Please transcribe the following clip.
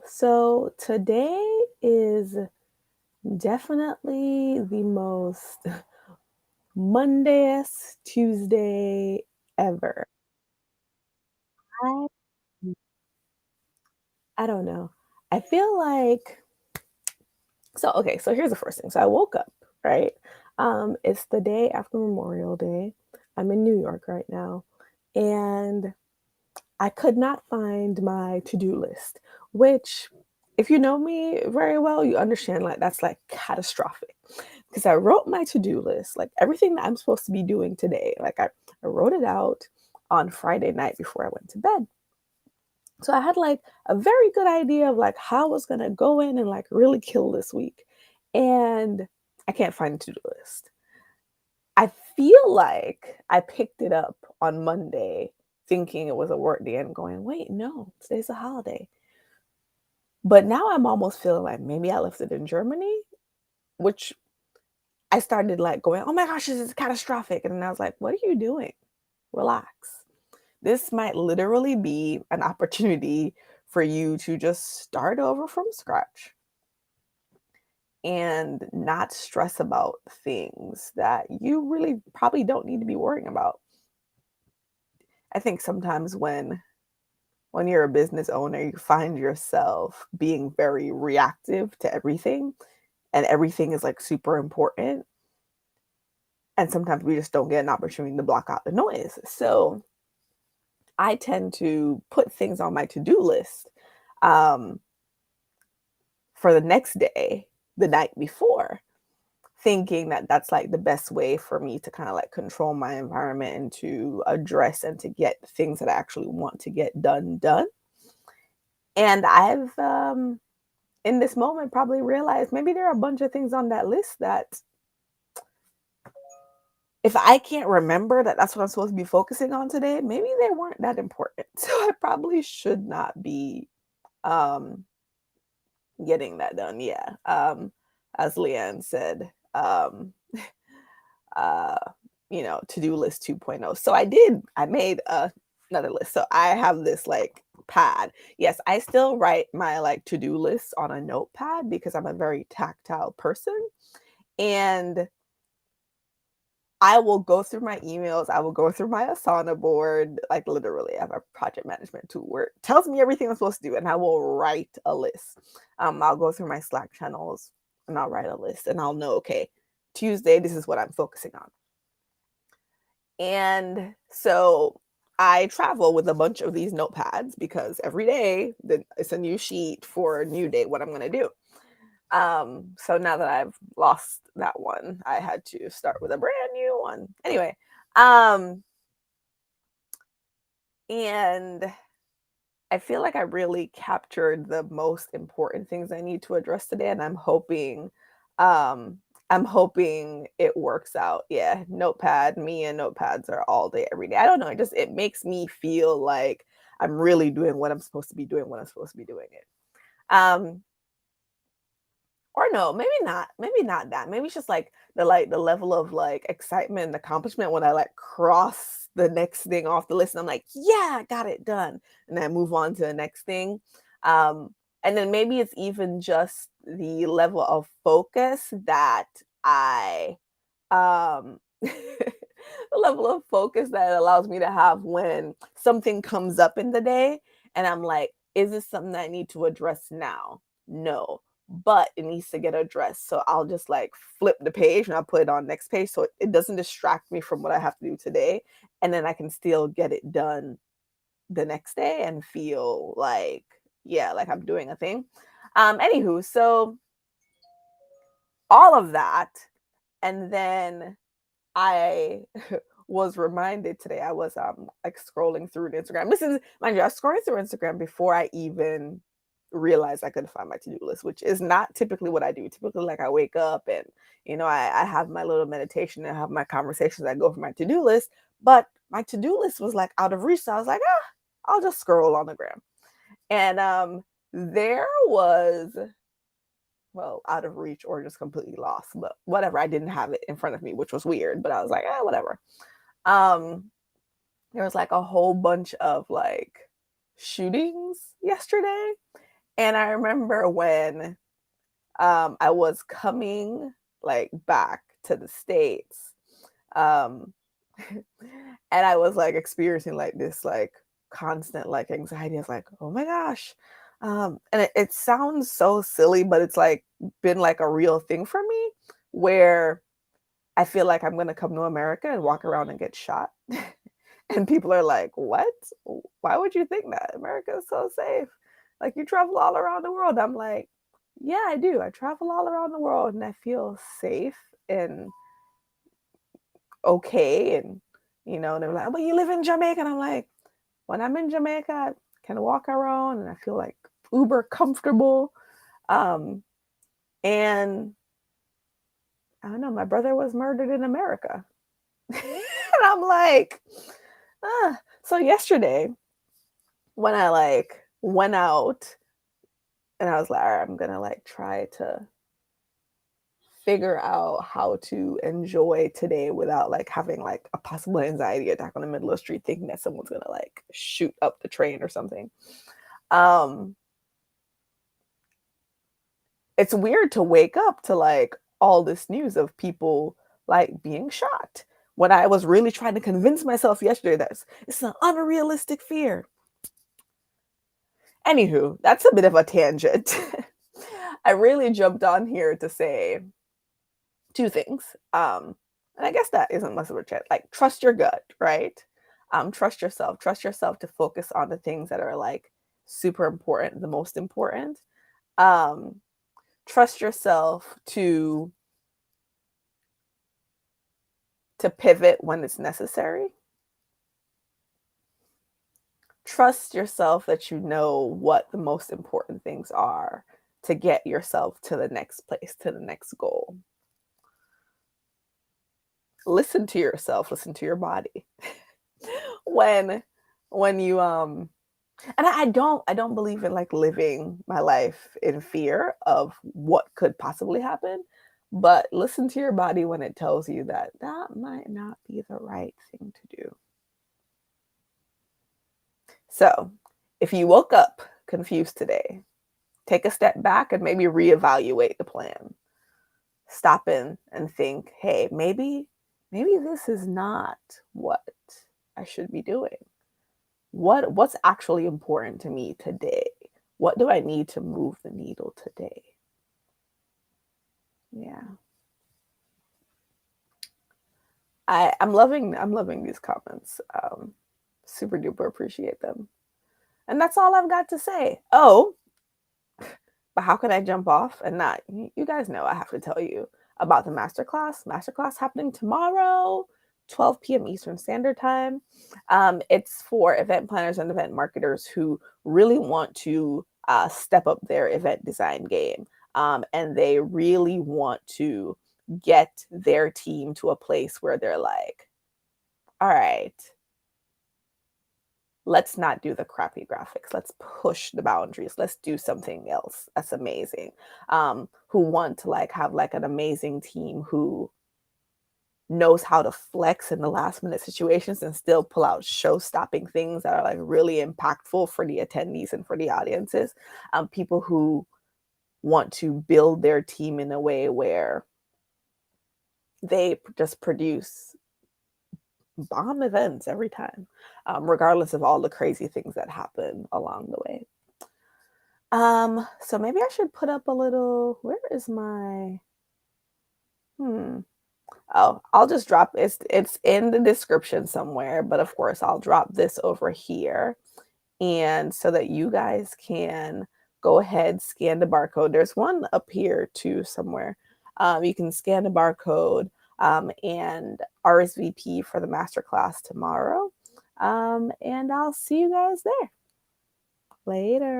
So today is definitely the most Mondayest Tuesday ever. I I don't know. I feel like so here's the first thing. So I woke up, right? It's the day after Memorial Day. I'm in New York right now, and I could not find my to-do list, which if you know me very well, you understand like that's like catastrophic. Because I wrote my to-do list, like everything that I'm supposed to be doing today. I wrote it out on Friday night before I went to bed. So I had like a very good idea of like how I was gonna go in and like really kill this week. And I can't find a to-do list. I feel like I picked it up on Monday thinking it was a work day and going, wait, no, today's a holiday. But now I'm almost feeling like maybe I left it in Germany, which I started like going, oh my gosh, this is catastrophic. And then I was like, what are you doing? Relax. This might literally be an opportunity for you to just start over from scratch and not stress about things that you really probably don't need to be worrying about. I think sometimes when you're a business owner, you find yourself being very reactive to everything and everything is like super important. And sometimes we just don't get an opportunity to block out the noise. So I tend to put things on my to-do list um, for the next day, the night before, thinking that that's like the best way for me to kind of like control my environment and to address and to get things that I actually want to get done. And I've in this moment probably realized maybe there are a bunch of things on that list that if I can't remember that that's what I'm supposed to be focusing on today, maybe they weren't that important. So I probably should not be um getting that done. Yeah. As Leanne said, uh, to-do list 2.0. So I made another list. So I have this like pad. Yes, I still write my like to-do list on a notepad because I'm a very tactile person. And I will go through my emails, I will go through my Asana board, like literally I have a project management tool where it tells me everything I'm supposed to do and I will write a list. I'll go through my Slack channels and I'll write a list and I'll know, okay, Tuesday, this is what I'm focusing on. And so I travel with a bunch of these notepads because every day it's a new sheet for a new day, what I'm going to do. So now that I've lost that one, I had to start with a brand new one. Anyway, um, and I feel like I really captured the most important things I need to address today, and um, I'm hoping it works out. Yeah, notepad, me and notepads are all day, every day. I don't know, it makes me feel like I'm really doing what I'm supposed to be doing when I'm supposed to be doing it. Um, Or no, maybe not that. Maybe it's just like the level of like excitement and accomplishment when I like cross the next thing off the list and I'm like, yeah, I got it done. And I move on to the next thing. Um, and then maybe it's even just the level of focus that I the level of focus that it allows me to have when something comes up in the day and I'm like, is this something that I need to address now? No, but it needs to get addressed. So I'll just like flip the page and I'll put it on next page so it doesn't distract me from what I have to do today. And then I can still get it done the next day and feel like, yeah, like I'm doing a thing. Anywho, so all of that. And then I was reminded today, I was like scrolling through Instagram. This is mind you, I was scrolling through Instagram before I even realized I couldn't find my to-do list, which is not typically what I do. Typically, like I wake up and I have my little meditation and I have my conversations. I go for my to-do list, but my to-do list was like out of reach. So I was like, I'll just scroll on the gram. And there was out of reach or just completely lost, but whatever. I didn't have it in front of me, which was weird, but I was like, whatever. Um, there was like a whole bunch of like shootings yesterday. And I remember when I was coming like back to the States, um, and I was like experiencing like this like constant like anxiety. I was like, oh my gosh. And it sounds so silly, but it's like been like a real thing for me where I feel like I'm gonna come to America and walk around and get shot. And people are like, "What? Why would you think that? America is so safe. Like you travel all around the world." I'm like, "Yeah, I do. I travel all around the world and I feel safe and okay." And they're like, "But you live in Jamaica." And I'm like, when I'm in Jamaica, I can walk around and I feel like uber comfortable. Um, and I don't know, my brother was murdered in America. And I'm like, ah. So yesterday, when I like went out and I was like, all right, I'm gonna like try to figure out how to enjoy today without like having like a possible anxiety attack on the middle of the street, thinking that someone's gonna like shoot up the train or something. Um, it's weird to wake up to like all this news of people like being shot when I was really trying to convince myself yesterday that it's an unrealistic fear. Anywho, that's a bit of a tangent. I really jumped on here to say two things. And I guess that isn't much of a chat. Like, trust your gut, right? Trust yourself. Trust yourself to focus on the things that are like super important, the most important. Um, Trust yourself to pivot when it's necessary. Trust yourself that you know what the most important things are to get yourself to the next place, to the next goal. Listen to yourself, listen to your body. when when you and I don't believe in like living my life in fear of what could possibly happen, but listen to your body when it tells you that that might not be the right thing to do. So, if you woke up confused today, take a step back and maybe reevaluate the plan. Stop in and think, hey, maybe this is not what I should be doing. What's actually important to me today? What do I need to move the needle today? Yeah. I'm loving these comments. Super duper appreciate them. And that's all I've got to say. Oh, but how could I jump off and not? You guys know I have to tell you about the masterclass. Masterclass happening tomorrow, 12 p.m. Eastern Standard Time. It's for event planners and event marketers who really want to step up their event design game. And they really want to get their team to a place where they're like, all right, let's not do the crappy graphics. Let's push the boundaries. Let's do something else that's amazing. Who want to like have like an amazing team who knows how to flex in the last minute situations and still pull out show stopping things that are like really impactful for the attendees and for the audiences. People who want to build their team in a way where they just produce bomb events every time, regardless of all the crazy things that happen along the way. So maybe I should put up a little. Where is my? Hmm. Oh, I'll just drop it's in the description somewhere, but of course I'll drop this over here and so that you guys can go ahead, scan the barcode. There's one up here too somewhere. You can scan the barcode and RSVP for the masterclass tomorrow. And I'll see you guys there. Later.